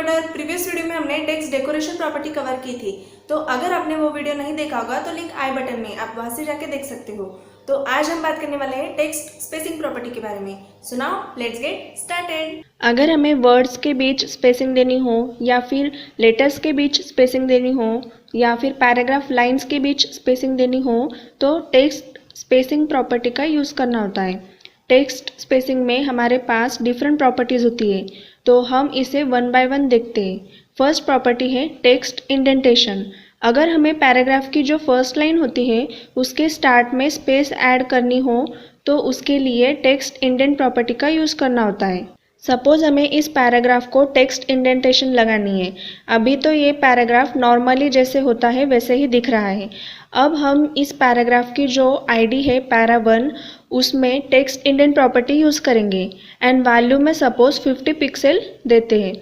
Decoder previous video में हमने text decoration property cover की थी। तो अगर आपने वो वीडियो नहीं देखा होगा तो लिंक आई बटन में, आप वहां से जाके देख सकते हो। तो आज हम बात करने वाले हैं टेक्स्ट स्पेसिंग प्रॉपर्टी के बारे में। So now let's get started. अगर हमें वर्ड्स के बीच स्पेसिंग देनी हो या फिर लेटर्स के बीच स्पेसिंग देनी हो या फिर पैराग्राफ लाइंस के बीच स्पेसिंग देनी हो तो टेक्स्ट स्पेसिंग प्रॉपर्टी का यूज़ करना होता है। टेक्स्ट स्पेसिंग में हमारे पास डिफरेंट प्रॉपर्टीज़ होती है, तो हम इसे वन बाय वन देखते हैं। फर्स्ट प्रॉपर्टी है टेक्स्ट इंडेंटेशन। अगर हमें पैराग्राफ की जो फर्स्ट लाइन होती है उसके स्टार्ट में स्पेस ऐड करनी हो तो उसके लिए टेक्स्ट इंडेंट प्रॉपर्टी का यूज़ करना होता है। सपोज़ हमें इस पैराग्राफ को टेक्स्ट इंडेंटेशन लगानी है। अभी तो ये पैराग्राफ नॉर्मली जैसे होता है वैसे ही दिख रहा है। अब हम इस पैराग्राफ की जो आईडी है para1 उसमें टेक्स्ट इंडेंट प्रॉपर्टी यूज़ करेंगे एंड वैल्यू में सपोज़ 50 पिक्सल देते हैं।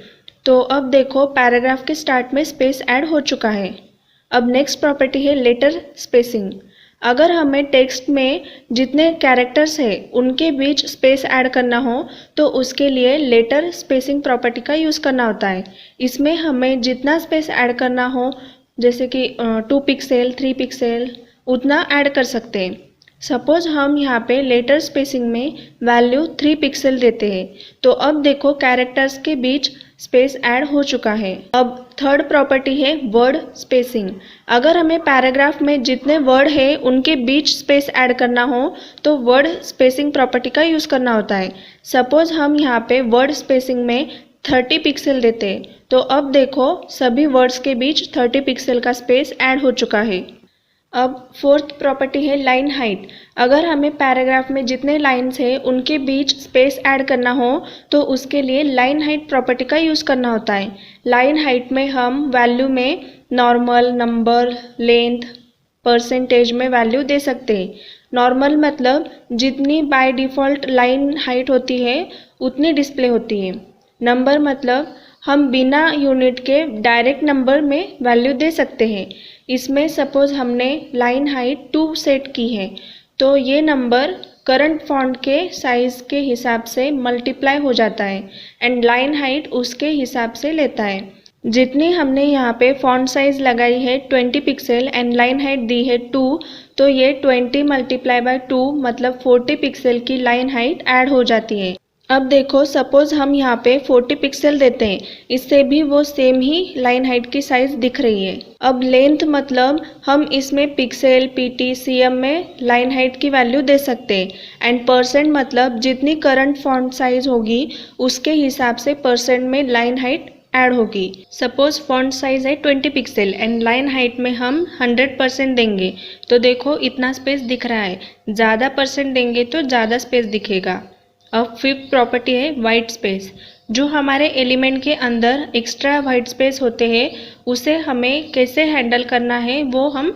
तो अब देखो पैराग्राफ के स्टार्ट में स्पेस ऐड हो चुका है। अब नेक्स्ट प्रॉपर्टी है लेटर स्पेसिंग। अगर हमें टेक्स्ट में जितने कैरेक्टर्स हैं उनके बीच स्पेस ऐड करना हो तो उसके लिए लेटर स्पेसिंग प्रॉपर्टी का यूज़ करना होता है। इसमें हमें जितना स्पेस ऐड करना हो जैसे कि 2 पिक्सल 3 पिक्सल उतना ऐड कर सकते हैं। सपोज़ हम यहाँ पे लेटर स्पेसिंग में वैल्यू 3 पिक्सल देते हैं तो अब देखो कैरेक्टर्स के बीच स्पेस ऐड हो चुका है। अब थर्ड प्रॉपर्टी है वर्ड स्पेसिंग। अगर हमें पैराग्राफ में जितने वर्ड है उनके बीच स्पेस ऐड करना हो तो वर्ड स्पेसिंग प्रॉपर्टी का यूज़ करना होता है। सपोज़ हम यहाँ पे वर्ड स्पेसिंग में 30 पिक्सल देते हैं तो अब देखो सभी वर्ड्स के बीच 30 पिक्सल का स्पेस ऐड हो चुका है। अब फोर्थ प्रॉपर्टी है लाइन हाइट। अगर हमें पैराग्राफ में जितने लाइन्स हैं उनके बीच स्पेस ऐड करना हो तो उसके लिए लाइन हाइट प्रॉपर्टी का यूज़ करना होता है। लाइन हाइट में हम वैल्यू में नॉर्मल, नंबर, लेंथ, परसेंटेज में वैल्यू दे सकते हैं। नॉर्मल मतलब जितनी बाय डिफ़ॉल्ट लाइन हाइट होती है उतनी डिस्प्ले होती है। नंबर मतलब हम बिना यूनिट के डायरेक्ट नंबर में वैल्यू दे सकते हैं। इसमें सपोज़ हमने लाइन हाइट 2 सेट की है तो ये नंबर करंट फॉन्ट के साइज़ के हिसाब से मल्टीप्लाई हो जाता है एंड लाइन हाइट उसके हिसाब से लेता है। जितनी हमने यहाँ पे फॉन्ट साइज़ लगाई है 20 पिक्सल एंड लाइन हाइट दी है 2 तो ये 20 मल्टीप्लाई बाय 2 मतलब 40 पिक्सल की लाइन हाइट ऐड हो जाती है। अब देखो सपोज़ हम यहाँ पे 40 पिक्सल देते हैं, इससे भी वो सेम ही लाइन हाइट की साइज़ दिख रही है। अब लेंथ मतलब हम इसमें पिक्सल, पीटी, सीएम में लाइन हाइट की वैल्यू दे सकते हैं एंड परसेंट मतलब जितनी करंट फॉन्ट साइज़ होगी उसके हिसाब से परसेंट में लाइन हाइट ऐड होगी। सपोज़ फॉन्ट साइज़ है 20 पिक्सल एंड लाइन हाइट में हम 100% देंगे तो देखो इतना स्पेस दिख रहा है। ज़्यादा परसेंट देंगे तो ज़्यादा स्पेस दिखेगा। अब फिफ्थ प्रॉपर्टी है वाइट स्पेस। जो हमारे एलिमेंट के अंदर एक्स्ट्रा वाइट स्पेस होते हैं उसे हमें कैसे हैंडल करना है वो हम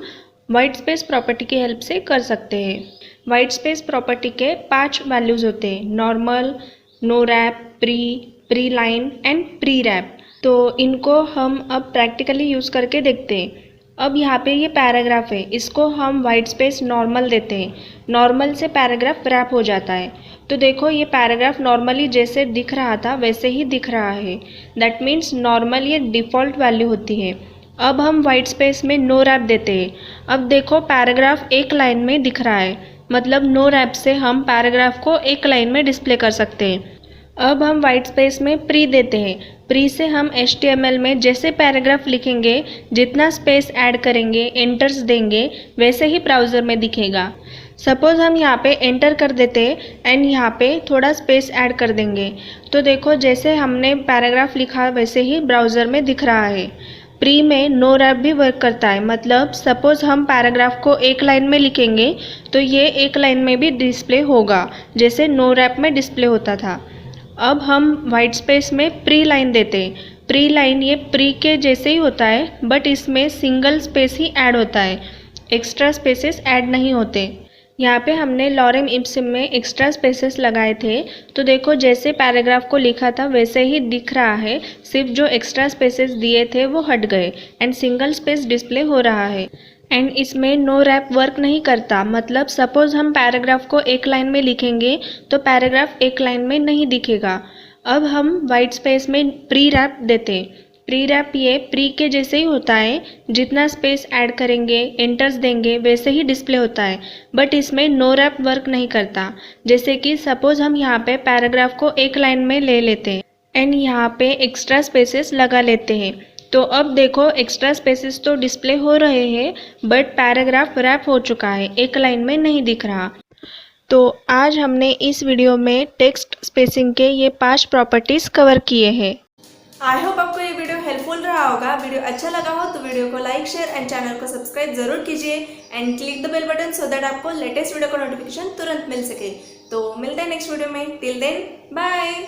वाइट स्पेस प्रॉपर्टी की हेल्प से कर सकते हैं। वाइट स्पेस प्रॉपर्टी के 5 वैल्यूज़ होते हैं, normal, no wrap, pre line and pre wrap. तो इनको हम अब प्रैक्टिकली यूज़ करके देखते हैं। अब यहाँ पे ये पैराग्राफ है, इसको हम वाइट स्पेस नॉर्मल देते हैं। नॉर्मल से पैराग्राफ रैप हो जाता है तो देखो ये पैराग्राफ नॉर्मली जैसे दिख रहा था वैसे ही दिख रहा है। दैट मीन्स नॉर्मल ये डिफ़ॉल्ट वैल्यू होती है। अब हम वाइट स्पेस में नो रैप देते हैं। अब देखो पैराग्राफ एक लाइन में दिख रहा है, मतलब नो रैप से हम पैराग्राफ को एक लाइन में डिस्प्ले कर सकते हैं। अब हम वाइट स्पेस में प्री देते हैं। प्री से हम HTML में जैसे पैराग्राफ लिखेंगे, जितना स्पेस ऐड करेंगे, एंटर्स देंगे, वैसे ही ब्राउज़र में दिखेगा। सपोज़ हम यहाँ पे एंटर कर देते एंड यहाँ पे थोड़ा स्पेस ऐड कर देंगे तो देखो जैसे हमने पैराग्राफ लिखा वैसे ही ब्राउज़र में दिख रहा है। प्री में नो रैप भी वर्क करता है, मतलब सपोज़ हम पैराग्राफ को एक लाइन में लिखेंगे तो ये एक लाइन में भी डिस्प्ले होगा जैसे नो रैप में डिस्प्ले होता था। अब हम वाइट स्पेस में प्री लाइन देते हैं। प्री लाइन ये प्री के जैसे ही होता है बट इसमें सिंगल स्पेस ही ऐड होता है, एक्स्ट्रा स्पेसेस ऐड नहीं होते। यहाँ पे हमने लॉरेम इप्सिम में एक्स्ट्रा स्पेसेस लगाए थे तो देखो जैसे पैराग्राफ को लिखा था वैसे ही दिख रहा है, सिर्फ जो एक्स्ट्रा स्पेसेस दिए थे वो हट गए एंड सिंगल स्पेस डिस्प्ले हो रहा है। एंड इसमें नो रैप वर्क नहीं करता, मतलब सपोज़ हम पैराग्राफ को एक लाइन में लिखेंगे तो पैराग्राफ एक लाइन में नहीं दिखेगा। अब हम वाइट स्पेस में प्री रैप देते हैं। प्री रैप ये प्री के जैसे ही होता है, जितना स्पेस ऐड करेंगे, एंटर्स देंगे, वैसे ही डिस्प्ले होता है, बट इसमें नो रैप वर्क नहीं करता। जैसे कि सपोज हम यहाँ पे पैराग्राफ को एक लाइन में ले लेते हैं एंड यहाँ पे एक्स्ट्रा स्पेसेस लगा लेते हैं। तो अब देखो एक्स्ट्रा स्पेसेस तो डिस्प्ले हो रहे हैं, बट पैराग्राफ रैप हो चुका है, एक लाइन में नहीं दिख रहा। तो आज हमने इस वीडियो में टेक्स्ट स्पेसिंग के ये 5 प्रॉपर्टीज कवर किए हैं। आई होप आपको ये वीडियो हेल्पफुल रहा होगा। वीडियो अच्छा लगा हो तो वीडियो को लाइक, शेयर एंड चैनल को सब्सक्राइब जरूर कीजिए and click the bell button so that आपको लेटेस्ट वीडियो का नोटिफिकेशन तुरंत मिल सके। तो मिलते हैं नेक्स्ट वीडियो में। Till then bye.